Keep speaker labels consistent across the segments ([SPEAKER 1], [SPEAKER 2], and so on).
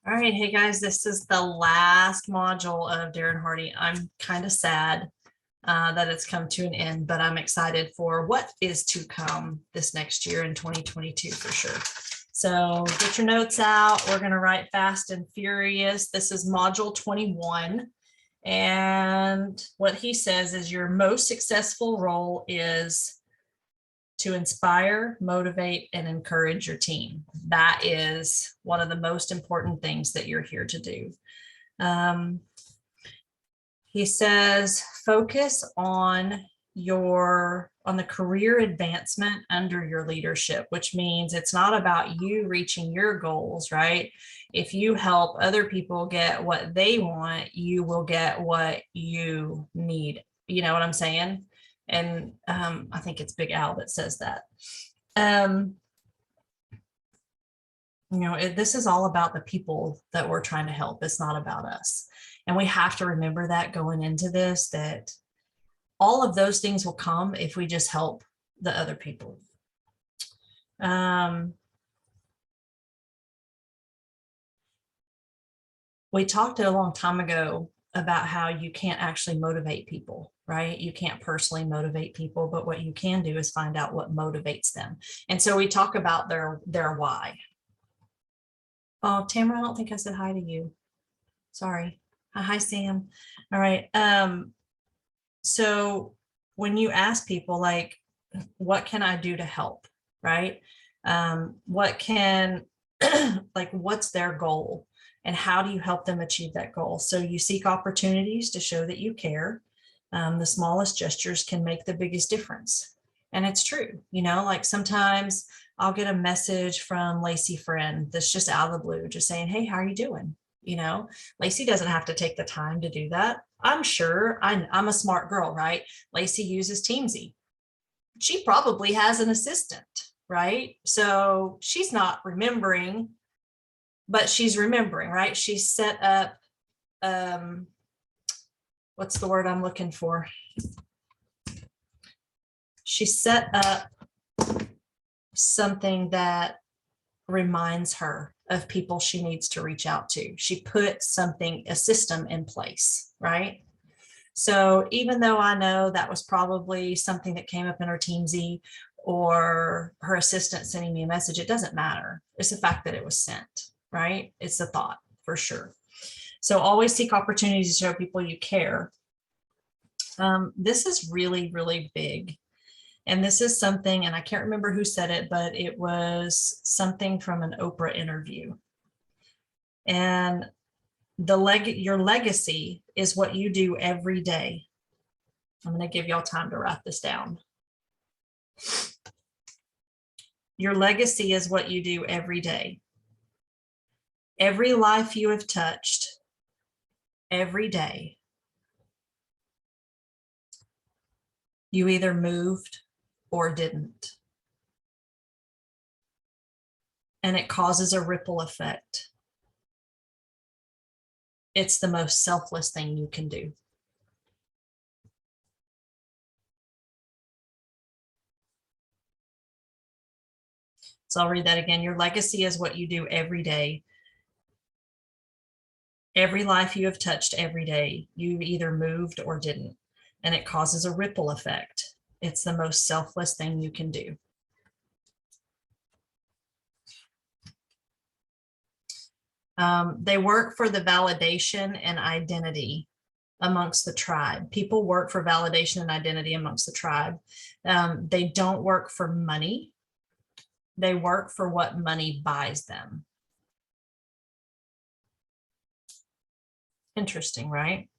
[SPEAKER 1] All right, hey guys, this is the last module of Darren Hardy. I'm kind of sad that it's come to an end, but I'm excited for what is to come this next year in 2022 for sure. So get your notes out. We're going to write fast and furious. This is module 21. And what he says is your most successful role is to inspire, motivate, and encourage your team. That is one of the most important things that you're here to do. He says, focus on the career advancement under your leadership, which means it's not about you reaching your goals, right? If you help other people get what they want, you will get what you need. You know what I'm saying? And I think it's Big Al that says that. This is all about the people that we're trying to help. It's not about us. And we have to remember that going into this, that all of those things will come if we just help the other people. We talked a long time ago about how you can't actually motivate people, right? You can't personally motivate people, but what you can do is find out what motivates them. And so we talk about their why. Oh, Tamara, I don't think I said hi to you. Sorry. Hi, Sam. All right. So when you ask people, like, what can I do to help, right? What's their goal? And how do you help them achieve that goal? So you seek opportunities to show that you care. The smallest gestures can make the biggest difference. And it's true, like sometimes I'll get a message from Lacey friend that's just out of the blue, just saying, hey, how are you doing? Lacey doesn't have to take the time to do that. I'm sure I'm a smart girl, right? Lacey uses Teamsy. She probably has an assistant, right? So she's not remembering, but she's remembering, right? She's set up, what's the word I'm looking for? She set up something that reminds her of people she needs to reach out to. She put a system in place, right? So even though I know that was probably something that came up in her Teamsy or her assistant sending me a message, it doesn't matter. It's the fact that it was sent, right? It's a thought for sure. So always seek opportunities to show people you care. This is really, really big. And this is something, and I can't remember who said it, but it was something from an Oprah interview. And your legacy is what you do every day. I'm going to give y'all time to write this down. Your legacy is what you do every day. Every life you have touched, every day, you either moved or didn't. And it causes a ripple effect. It's the most selfless thing you can do. So I'll read that again. Your legacy is what you do every day. Every life you have touched every day, you either moved or didn't. And it causes a ripple effect. It's the most selfless thing you can do. They work for the validation and identity amongst the tribe. People work for validation and identity amongst the tribe. They don't work for money. They work for what money buys them. Interesting, right?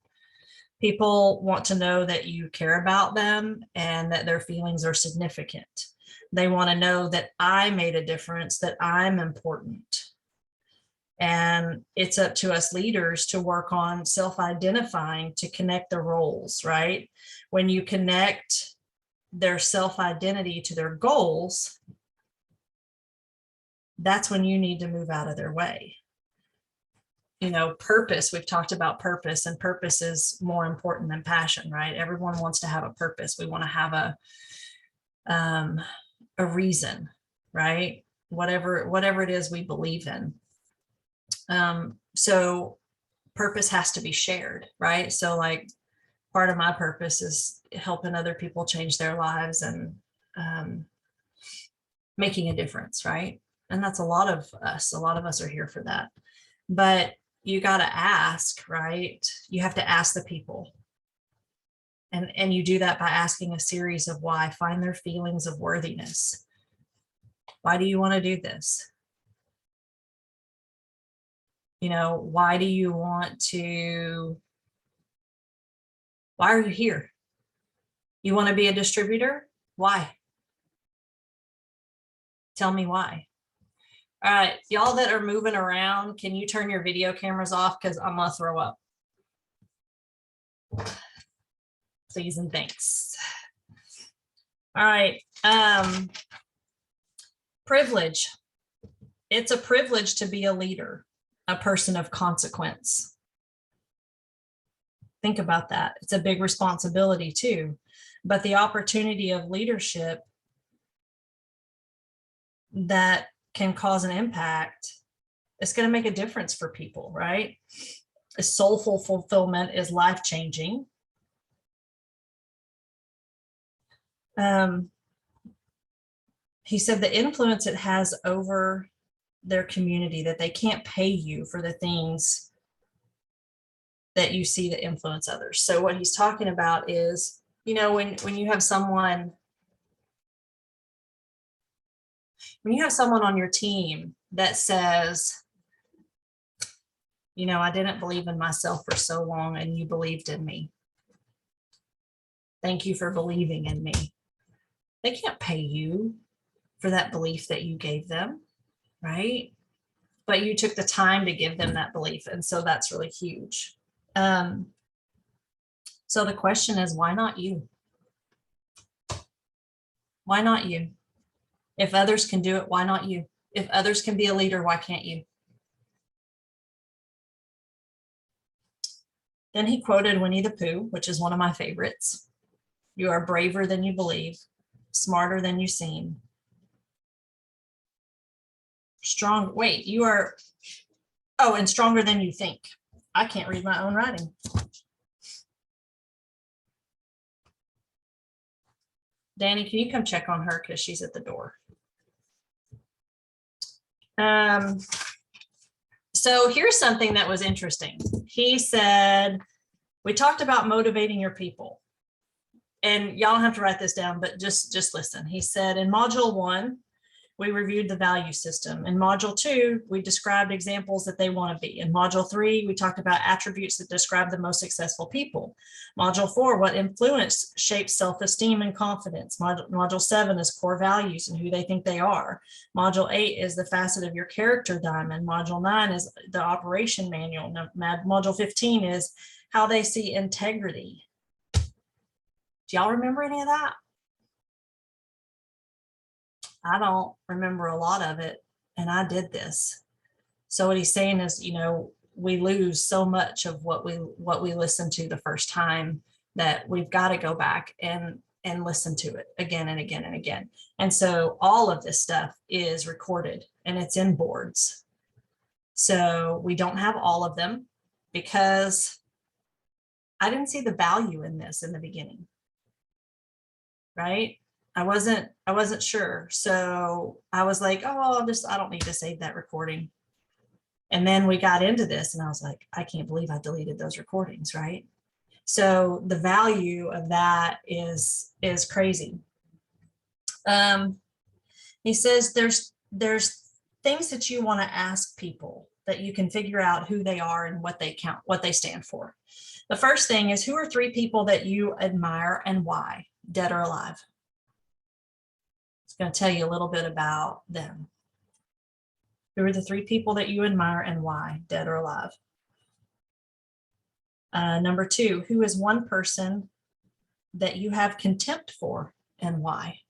[SPEAKER 1] People want to know that you care about them and that their feelings are significant. They want to know that I made a difference, that I'm important. And it's up to us leaders to work on self-identifying to connect the roles, right? When you connect their self-identity to their goals, that's when you need to move out of their way. Purpose, we've talked about purpose, and purpose is more important than passion, right? Everyone wants to have a purpose. We want to have a reason, right? Whatever it is we believe in. So purpose has to be shared, right? So like part of my purpose is helping other people change their lives and making a difference, right? And that's a lot of us. A lot of us are here for that. But you got to ask, right? You have to ask the people. And you do that by asking a series of why, find their feelings of worthiness. Why do you want to do this? You know, why do you want to, why are you here? You want to be a distributor? Why? Tell me why. All right, y'all that are moving around, can you turn your video cameras off? Because I'm gonna throw up. Please and thanks. All right. Privilege. It's a privilege to be a leader, a person of consequence. Think about that. It's a big responsibility too. But the opportunity of leadership that can cause an impact, it's going to make a difference for people, right? A soulful fulfillment is life-changing. He said the influence it has over their community, that they can't pay you for the things that you see that influence others. So what he's talking about is, you know, when you have someone, when you have someone on your team that says, you know, I didn't believe in myself for so long and you believed in me. Thank you for believing in me. They can't pay you for that belief that you gave them, right? But you took the time to give them that belief. And so that's really huge. So the question is, why not you? Why not you? If others can do it, why not you? If others can be a leader, why can't you? Then he quoted Winnie the Pooh, which is one of my favorites. You are braver than you believe, smarter than you seem. Strong, wait, you are, oh, and stronger than you think. I can't read my own writing. Danny, can you come check on her because she's at the door? So here's something that was interesting. He said, we talked about motivating your people. And y'all don't have to write this down, but just listen. He said in module 1, we reviewed the value system. In module 2, we described examples that they want to be. In module 3, we talked about attributes that describe the most successful people. Module 4, what influence shapes self-esteem and confidence. Module 7 is core values and who they think they are. Module 8 is the facet of your character diamond. Module 9 is the operation manual. Module 15 is how they see integrity. Do y'all remember any of that? I don't remember a lot of it, and I did this. So what he's saying is, you know, we lose so much of what we listened to the first time that we've got to go back and listen to it again and again and again. And so all of this stuff is recorded and it's in boards. So we don't have all of them because I didn't see the value in this in the beginning, right? I wasn't sure. So I was like, oh, I don't need to save that recording. And then we got into this and I was like, I can't believe I deleted those recordings, right? So the value of that is crazy. He says there's things that you want to ask people that you can figure out who they are and what they stand for. The first thing is, who are 3 people that you admire and why, dead or alive? It's going to tell you a little bit about them. Who are the 3 people that you admire and why, dead or alive? Number 2, who is one person that you have contempt for and why?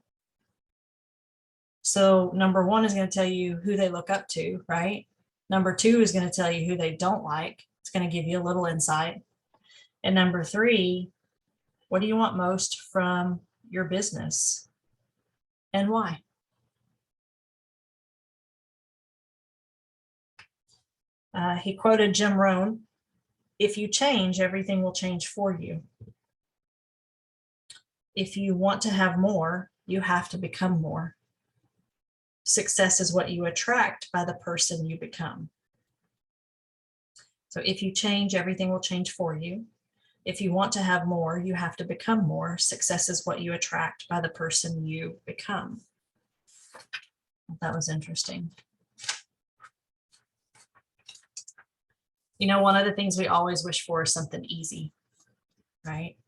[SPEAKER 1] So number 1 is going to tell you who they look up to, right? Number 2 is going to tell you who they don't like. It's going to give you a little insight. And number 3, what do you want most from your business and why? He quoted Jim Rohn, "If you change, everything will change for you. If you want to have more, you have to become more. Success is what you attract by the person you become." So if you change, everything will change for you. If you want to have more, you have to become more. Success is what you attract by the person you become. That was interesting. You know, one of the things we always wish for is something easy, right?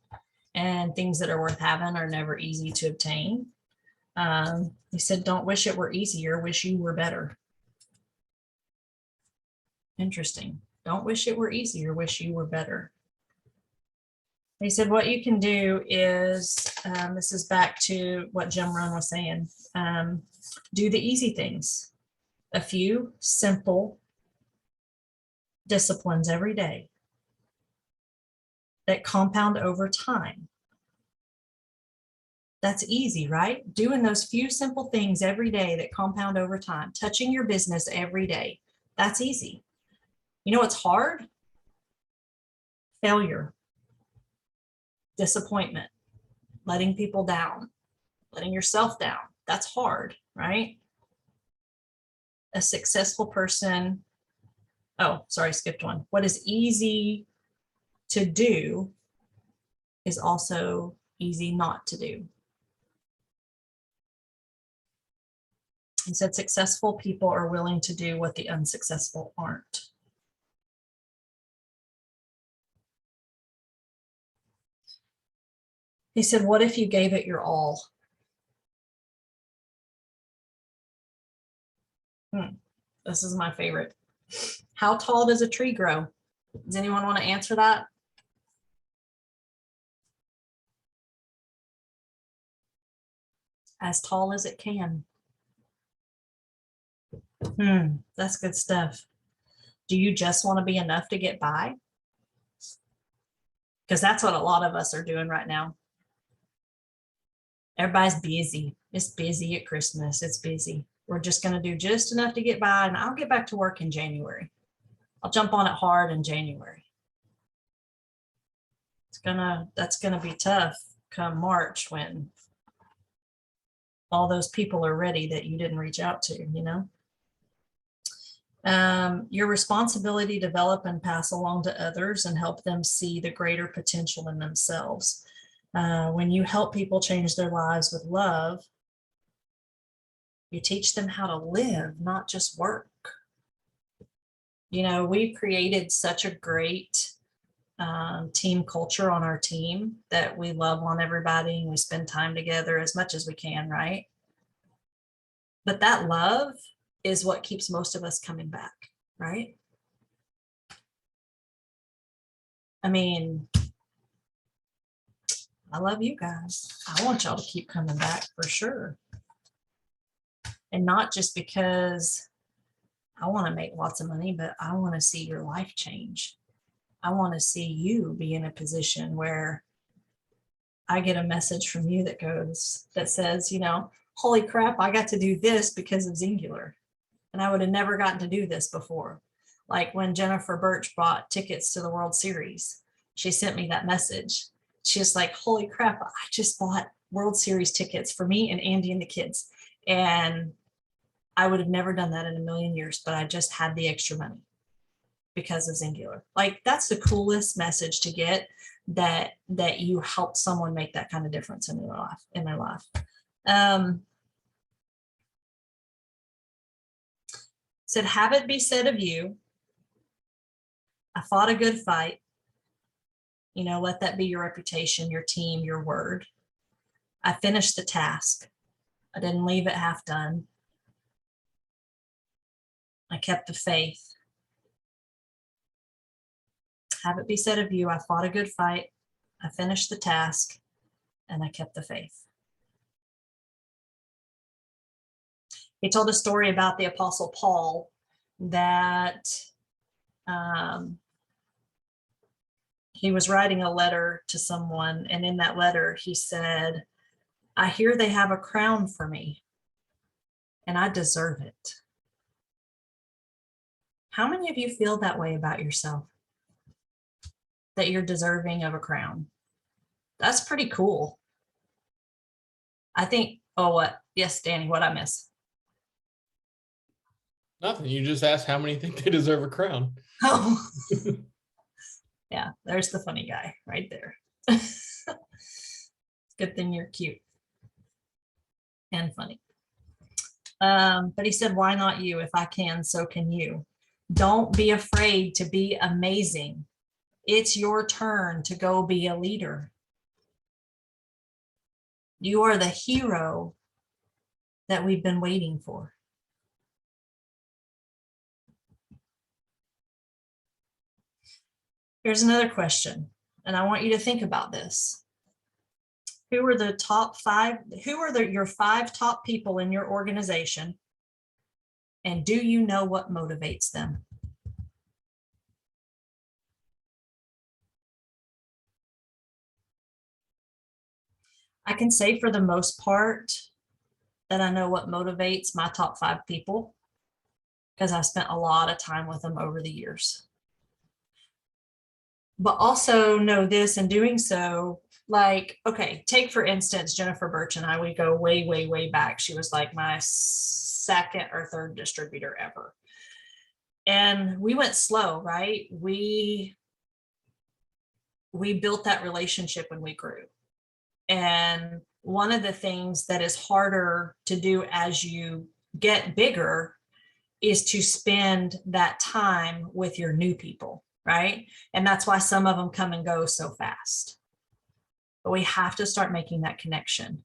[SPEAKER 1] And things that are worth having are never easy to obtain. He said, don't wish it were easier, wish you were better. Interesting. Don't wish it were easier, wish you were better. He said, what you can do is, this is back to what Jim Rohn was saying, do the easy things, a few simple disciplines every day that compound over time. That's easy, right? Doing those few simple things every day that compound over time, touching your business every day. That's easy. You know what's hard? Failure, disappointment, letting people down, letting yourself down. That's hard, right? A successful person, oh, sorry, skipped one. What is easy to do is also easy not to do. He said, successful people are willing to do what the unsuccessful aren't. He said, what if you gave it your all? This is my favorite. How tall does a tree grow? Does anyone want to answer that? As tall as it can. That's good stuff. Do you just want to be enough to get by? Because that's what a lot of us are doing right now. Everybody's busy. It's busy at Christmas. It's busy. We're just going to do just enough to get by, and I'll get back to work in January. I'll jump on it hard in January. That's gonna be tough come March when all those people are ready that you didn't reach out to, you know. Your responsibility to develop and pass along to others and help them see the greater potential in themselves. When you help people change their lives with love, you teach them how to live, not just work. You know, we've created such a great team culture on our team that we love on everybody and we spend time together as much as we can, right? But that love is what keeps most of us coming back, right? I mean, I love you guys. I want y'all to keep coming back for sure. And not just because I want to make lots of money, but I want to see your life change. I want to see you be in a position where I get a message from you that says, you know, holy crap, I got to do this because of Zingular. And I would have never gotten to do this before. Like when Jennifer Birch bought tickets to the World Series, she sent me that message. She's like, holy crap, I just bought World Series tickets for me and Andy and the kids. And I would have never done that in a million years, but I just had the extra money because of Zingular. Like, that's the coolest message to get, that you helped someone make that kind of difference in their life. Said, have it be said of you, I fought a good fight. You know, let that be your reputation, your team, your word. I finished the task. I didn't leave it half done. I kept the faith. Have it be said of you, I fought a good fight. I finished the task and I kept the faith. He told a story about the Apostle Paul that he was writing a letter to someone, and in that letter he said, I hear they have a crown for me and I deserve it. How many of you feel that way about yourself? That you're deserving of a crown? That's pretty cool. I think, oh, what? Yes, Danny, what I miss?
[SPEAKER 2] Nothing. You just asked how many think they deserve a crown.
[SPEAKER 1] Oh, yeah, there's the funny guy right there. Good thing you're cute and funny. But he said, why not you? If I can, so can you. Don't be afraid to be amazing. It's your turn to go be a leader. You are the hero that we've been waiting for. Here's another question, and I want you to think about this. Who are the top five? Who are your 5 top people in your organization? And do you know what motivates them? I can say for the most part that I know what motivates my top 5 people because I spent a lot of time with them over the years. But also know this in doing so, like, okay, take for instance, Jennifer Birch and I, we go way, way, way back. She was like my 2nd or 3rd distributor ever. And we went slow, right? We built that relationship when we grew. And one of the things that is harder to do as you get bigger is to spend that time with your new people, right? And that's why some of them come and go so fast. But we have to start making that connection.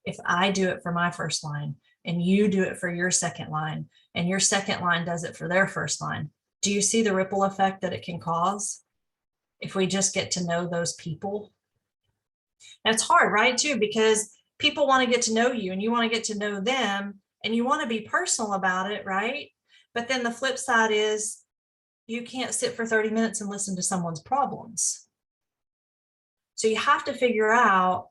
[SPEAKER 1] If I do it for my first line and you do it for your second line and your second line does it for their first line, do you see the ripple effect that it can cause if we just get to know those people? And it's hard, right, too, because people want to get to know you and you want to get to know them and you want to be personal about it, right? But then the flip side is you can't sit for 30 minutes and listen to someone's problems. So you have to figure out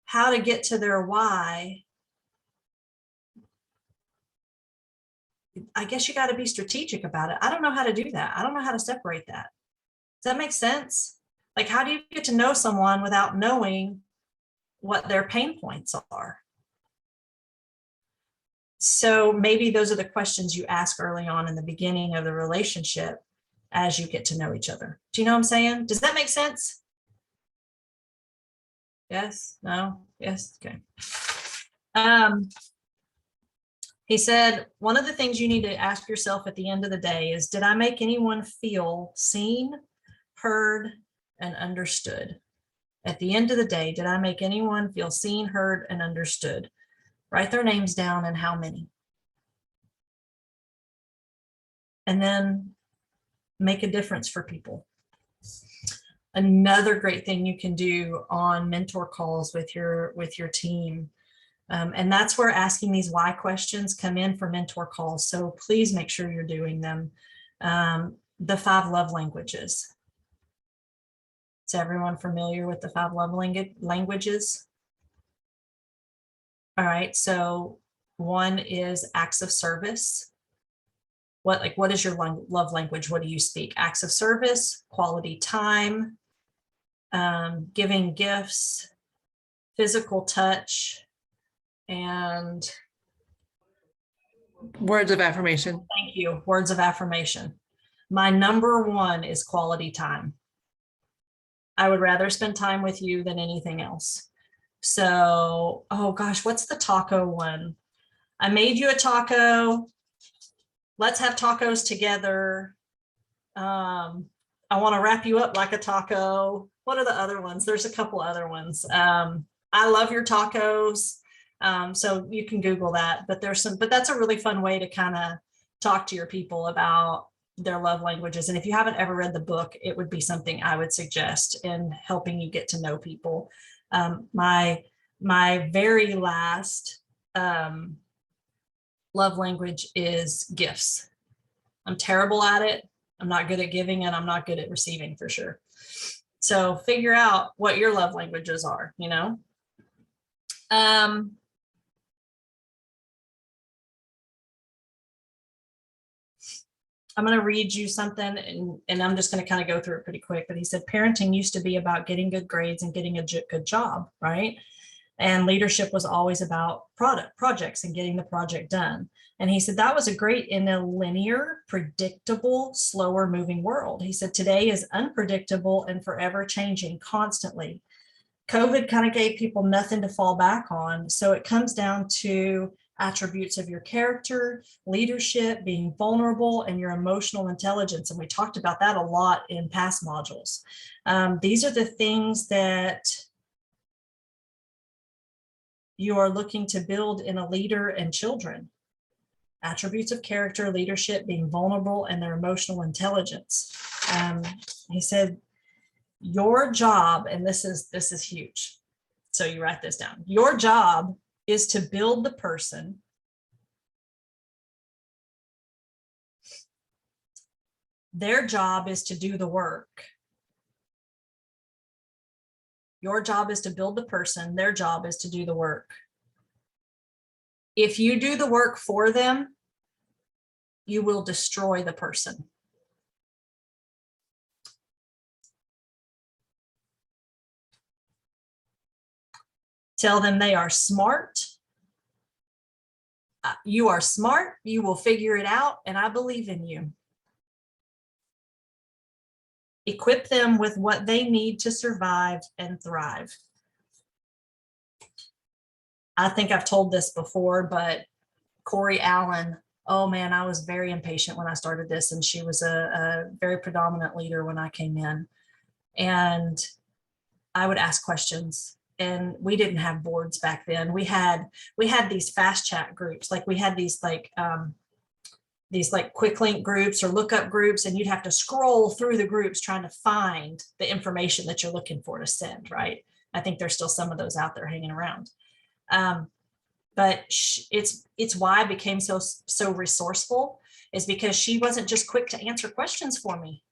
[SPEAKER 1] how to get to their why. I guess you got to be strategic about it. I don't know how to do that. I don't know how to separate that. Does that make sense? Like, how do you get to know someone without knowing what their pain points are? So maybe those are the questions you ask early on in the beginning of the relationship as you get to know each other. Do you know what I'm saying? Does that make sense? Yes, no, yes, okay. He said, one of the things you need to ask yourself at the end of the day is, did I make anyone feel seen, heard, and understood? At the end of the day, did I make anyone feel seen, heard, and understood? Write their names down and how many. And then make a difference for people. Another great thing you can do on mentor calls with your team. And that's where asking these why questions come in for mentor calls. So please make sure you're doing them. The 5 love languages. Is everyone familiar with the 5 love languages? All right, so one is acts of service. What is your love language? What do you speak? Acts of service, quality time, giving gifts, physical touch, and
[SPEAKER 3] words of affirmation.
[SPEAKER 1] Thank you, words of affirmation. My number 1 is quality time. I would rather spend time with you than anything else. So, oh gosh, what's the taco one? I made you a taco. Let's have tacos together. I want to wrap you up like a taco. What are the other ones? There's a couple other ones. I love your tacos. So you can Google that, but that's a really fun way to kind of talk to your people about their love languages. And if you haven't ever read the book, it would be something I would suggest in helping you get to know people. My very last love language is gifts. I'm terrible at it. I'm not good at giving and I'm not good at receiving for sure. So figure out what your love languages are, you know? I'm going to read you something, and I'm just going to kind of go through it pretty quick. But he said, parenting used to be about getting good grades and getting a good job, right? And leadership was always about projects and getting the project done. And he said that was a great in a linear, predictable, slower moving world. He said today is unpredictable and forever changing constantly. COVID kind of gave people nothing to fall back on. So it comes down to attributes of your character, leadership, being vulnerable, and your emotional intelligence. And we talked about that a lot in past modules. These are the things that you are looking to build in a leader and children. Attributes of character, leadership, being vulnerable, and their emotional intelligence. He said, your job, and this is huge, so you write this down, your job is to build the person their job is to do the work. Your job is to build the person, their job is to do the work. If you do the work for them, you will destroy the person. Tell them they are smart. You are smart, you will figure it out, and I believe in you. Equip them with what they need to survive and thrive. I think I've told this before, but Corey Allen, oh man, I was very impatient when I started this, and she was a very predominant leader when I came in. And I would ask questions, and we didn't have boards back then. We had these fast chat groups, like we had these like quick link groups or lookup groups, and you'd have to scroll through the groups trying to find the information that you're looking for to send, right? I think there's still some of those out there hanging around. But it's why I became so resourceful, is because she wasn't just quick to answer questions for me.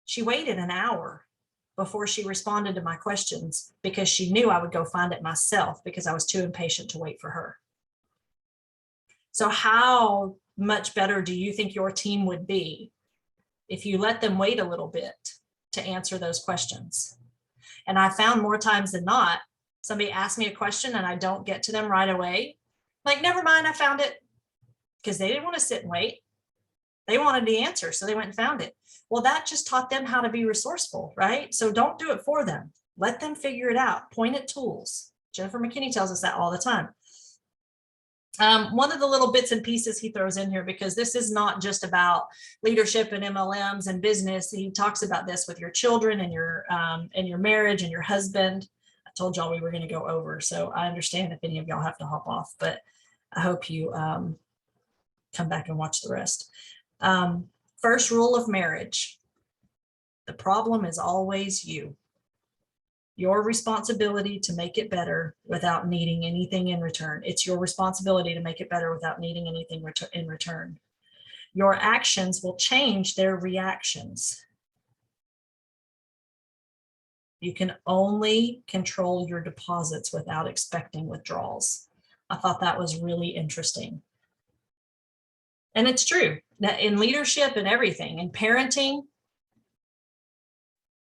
[SPEAKER 1] She waited an hour before she responded to my questions, because she knew I would go find it myself, because I was too impatient to wait for her. So how much better do you think your team would be if you let them wait a little bit to answer those questions? And I found more times than not, somebody asks me a question and I don't get to them right away. Like, never mind, I found it. Because they didn't want to sit and wait. They wanted the answer, so they went and found it. Well, that just taught them how to be resourceful, right? So don't do it for them. Let them figure it out. Point at tools. Jennifer McKinney tells us that all the time. One of the little bits and pieces he throws in here, because this is not just about leadership and MLMs and business. He talks about this with your children and your marriage and your husband. I told y'all we were going to go over, so I understand if any of y'all have to hop off, but I hope you come back and watch the rest. First rule of marriage: the problem is always you. Your responsibility to make it better without needing anything in return. It's your responsibility to make it better without needing anything in return. Your actions will change their reactions. You can only control your deposits without expecting withdrawals. I thought that was really interesting. And it's true that in leadership and everything, in parenting,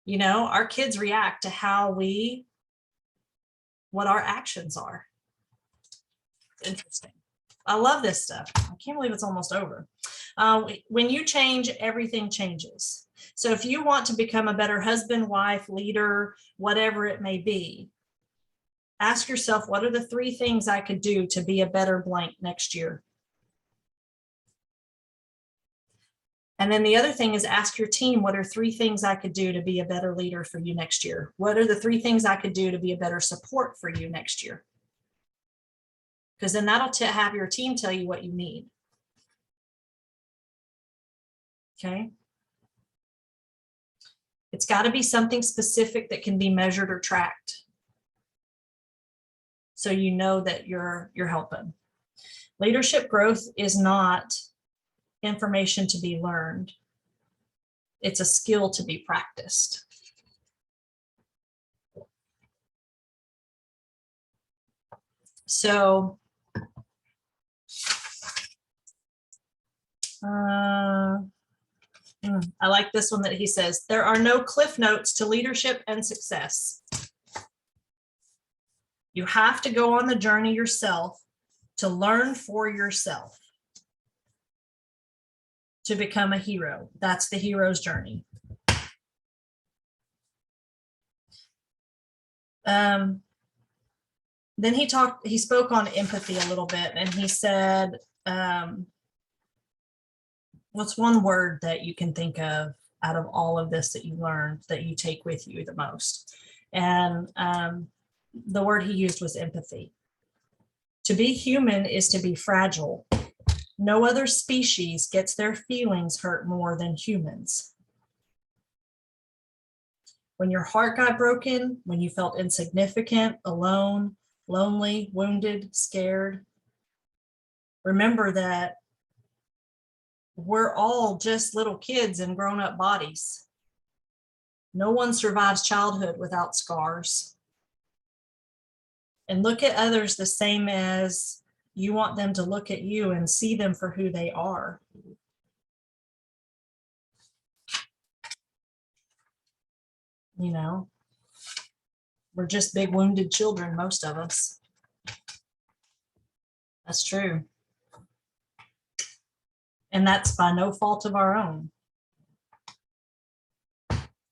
[SPEAKER 1] you know, our kids react to what our actions are. Interesting. I love this stuff. I can't believe it's almost over. When you change, everything changes. So if you want to become a better husband, wife, leader, whatever it may be, ask yourself, what are the 3 things I could do to be a better blank next year? And then the other thing is, ask your team, what are 3 things I could do to be a better leader for you next year? What are the 3 things I could do to be a better support for you next year? Because then that'll have your team tell you what you need. Okay. It's got to be something specific that can be measured or tracked, so you know that you're helping. Leadership growth is not information to be learned. It's a skill to be practiced. So I like this one that he says, there are no cliff notes to leadership and success. You have to go on the journey yourself to learn for yourself, to become a hero. That's the hero's journey. Then he spoke on empathy a little bit, and he said, what's one word that you can think of out of all of this that you learned that you take with you the most? And the word he used was empathy. To be human is to be fragile. No other species gets their feelings hurt more than humans. When your heart got broken, when you felt insignificant, alone, lonely, wounded, scared, remember that we're all just little kids in grown-up bodies. No one survives childhood without scars. And look at others the same as you want them to look at you and see them for who they are. You know, we're just big wounded children, most of us. That's true. And that's by no fault of our own.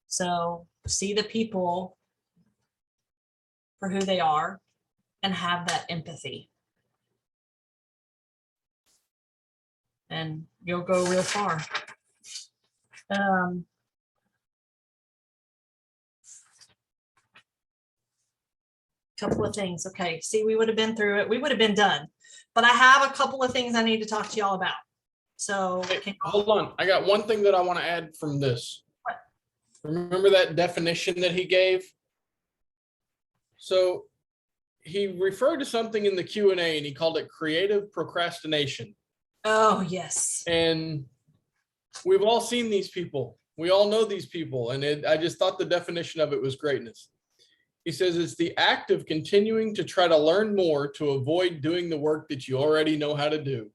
[SPEAKER 1] So see the people for who they are and have that empathy. And you'll go real far. Couple of things. Okay, see, we would have been through it. We would have been done. But I have a couple of things I need to talk to y'all about. So
[SPEAKER 2] Hey, hold on. I got one thing that I want to add from this.
[SPEAKER 1] What?
[SPEAKER 2] Remember that definition that he gave? So he referred to something in the Q&A and he called it creative procrastination.
[SPEAKER 1] Oh, yes.
[SPEAKER 2] And we've all seen these people. We all know these people. And I just thought the definition of it was greatness. He says it's the act of continuing to try to learn more to avoid doing the work that you already know how to do.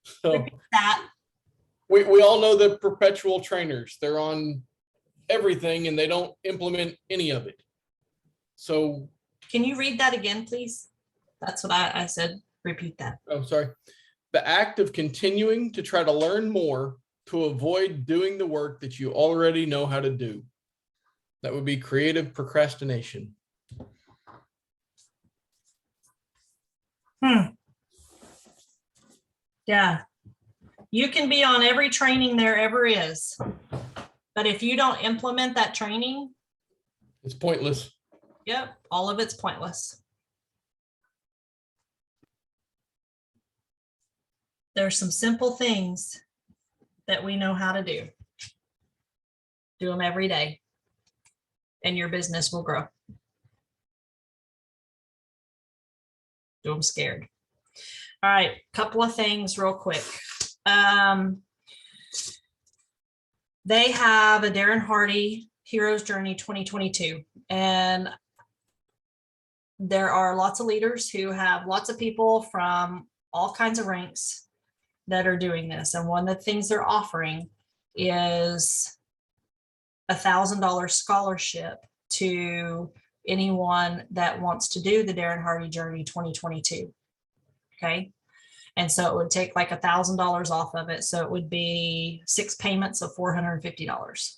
[SPEAKER 2] So
[SPEAKER 1] That
[SPEAKER 2] we all know the perpetual trainers. They're on everything and they don't implement any of it. So
[SPEAKER 1] can you read that again, please? That's what I said. Repeat that.
[SPEAKER 2] I'm sorry. The act of continuing to try to learn more to avoid doing the work that you already know how to do. That would be creative procrastination.
[SPEAKER 1] Yeah. You can be on every training there ever is. But if you don't implement that training,
[SPEAKER 2] It's pointless.
[SPEAKER 1] yep, all of it's pointless. There's some simple things that we know how to do. Do them every day, and your business will grow. Do them scared. All right, couple of things real quick. They have a Darren Hardy Hero's Journey 2022, and there are lots of leaders who have lots of people from all kinds of ranks that are doing this. And one of the things they're offering is $1,000 scholarship to anyone that wants to do the Darren Hardy Journey 2022. Okay. And so it would take like $1,000 off of it. So it would be 6 payments of $450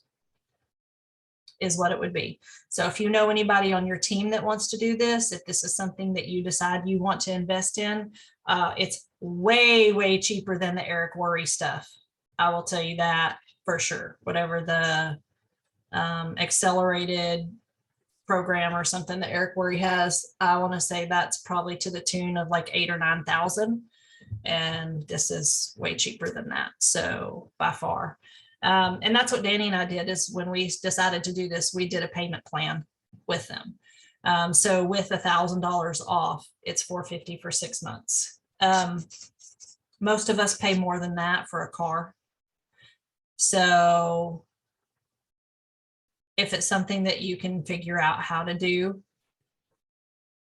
[SPEAKER 1] is what it would be. So if you know anybody on your team that wants to do this, if this is something that you decide you want to invest in, it's way, way cheaper than the Eric Worre stuff. I will tell you that for sure. Whatever the accelerated program or something that Eric Worre has, I want to say that's probably to the tune of like 8,000 or 9,000. And this is way cheaper than that. So by far. And that's what Danny and I did is when we decided to do this, we did a payment plan with them. So with $1,000 off, it's $450 for 6 months. Most of us pay more than that for a car. So if it's something that you can figure out how to do,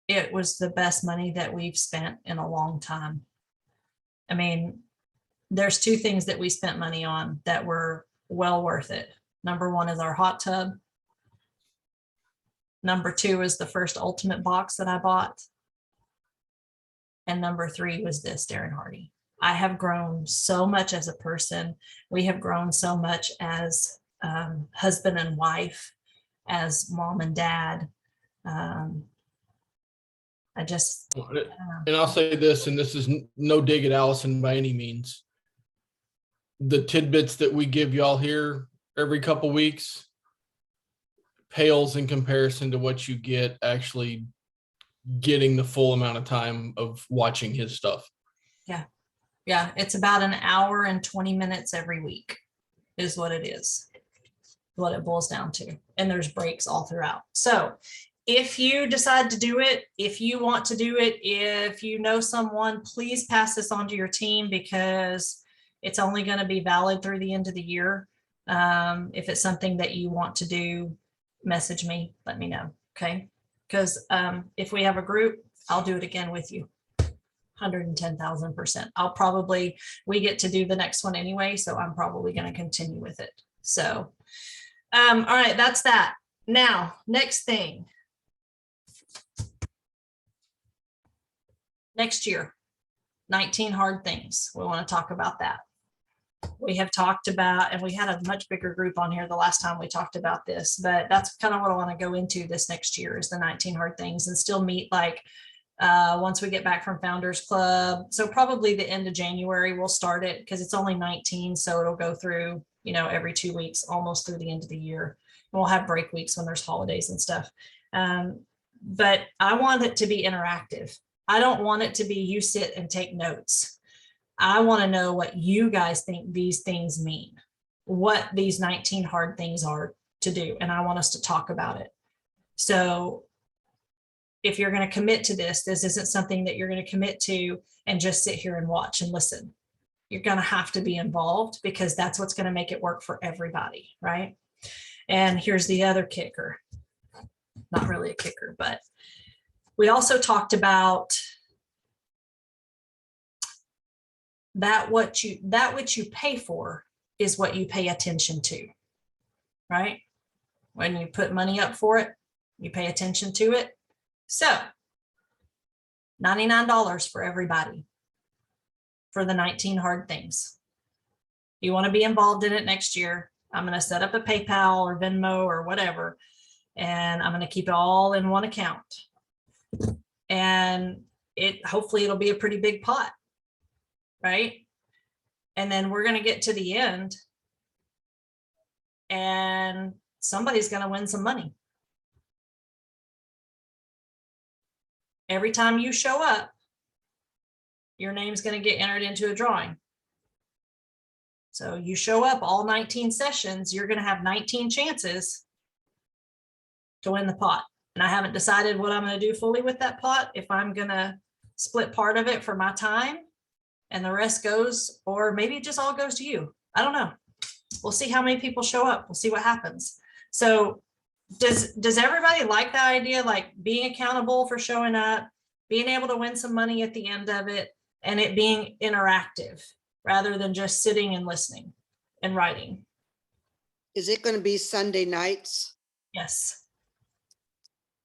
[SPEAKER 1] it was the best money that we've spent in a long time. I mean, there's two things that we spent money on that were well worth it. Number one is our hot tub. Number two is the first Ultimate box that I bought. And number three was this, Darren Hardy. I have grown so much as a person. We have grown so much as husband and wife, as mom and dad. I just,
[SPEAKER 2] And I'll say this, and this is no dig at Allison by any means. The tidbits that we give y'all here every couple weeks pales in comparison to what you get actually getting the full amount of time of watching his stuff.
[SPEAKER 1] yeah, it's about an hour and 20 minutes every week is what it is, what it boils down to. And there's breaks all throughout. So if you decide to do it, if you want to do it, if you know someone, please pass this on to your team, because it's only going to be valid through the end of the year. If it's something that you want to do, message me, let me know. Okay. Because if we have a group, I'll do it again with you. 110,000%. We get to do the next one anyway, so I'm probably going to continue with it. So, all right, that's that. Now, next thing. Next year, 19 hard things. We want to talk about that. We have talked about, and we had a much bigger group on here the last time we talked about this, but that's kind of what I want to go into this next year is the 19 hard things, and still meet like once we get back from Founders Club. So probably the end of January, we'll start it because it's only 19. So it'll go through, every 2 weeks, almost through the end of the year. And we'll have break weeks when there's holidays and stuff. But I want it to be interactive. I don't want it to be you sit and take notes. I want to know what you guys think these things mean, what these 19 hard things are to do. And I want us to talk about it. So if you're going to commit to this isn't something that you're going to commit to and just sit here and watch and listen. You're going to have to be involved, because that's what's going to make it work for everybody, right? And here's the other kicker. Not really a kicker, but we also talked about that which you pay for is what you pay attention to, right? When you put money up for it, you pay attention to it. So $99 for everybody for the 19 hard things. You want to be involved in it next year. I'm going to set up a PayPal or Venmo or whatever, and I'm going to keep it all in one account. And hopefully it'll be a pretty big pot, right? And then we're going to get to the end and somebody's going to win some money. Every time you show up, your name's going to get entered into a drawing. So you show up all 19 sessions, you're going to have 19 chances to win the pot. And I haven't decided what I'm going to do fully with that pot, if I'm going to split part of it for my time and the rest goes, or maybe it just all goes to you. I don't know. We'll see how many people show up. We'll see what happens. So does everybody like that idea, like being accountable for showing up, being able to win some money at the end of it, and it being interactive rather than just sitting and listening and writing?
[SPEAKER 3] Is it going to be Sunday nights?
[SPEAKER 1] Yes.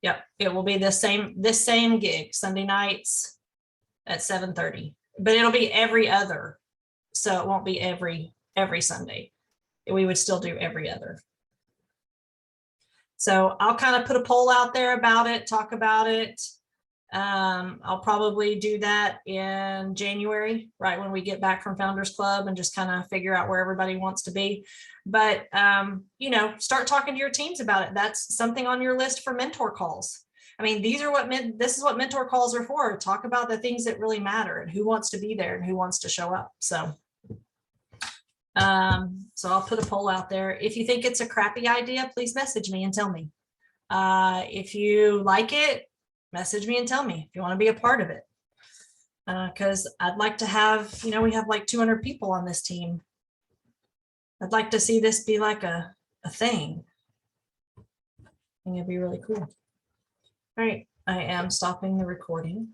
[SPEAKER 1] Yep. It will be this same gig, Sunday nights at 7:30, but it'll be every other. So it won't be every Sunday. We would still do every other. So I'll kind of put a poll out there about it, talk about it. I'll probably do that in January, right when we get back from Founders Club, and just kind of figure out where everybody wants to be. But, start talking to your teams about it. That's something on your list for mentor calls. I mean, this is what mentor calls are for. Talk about the things that really matter and who wants to be there and who wants to show up. So I'll put a poll out there. If you think it's a crappy idea, please message me and tell me. If you like it, message me and tell me if you want to be a part of it. Because I'd like to have, we have like 200 people on this team. I'd like to see this be like a thing. I think it'd be really cool. All right, I am stopping the recording.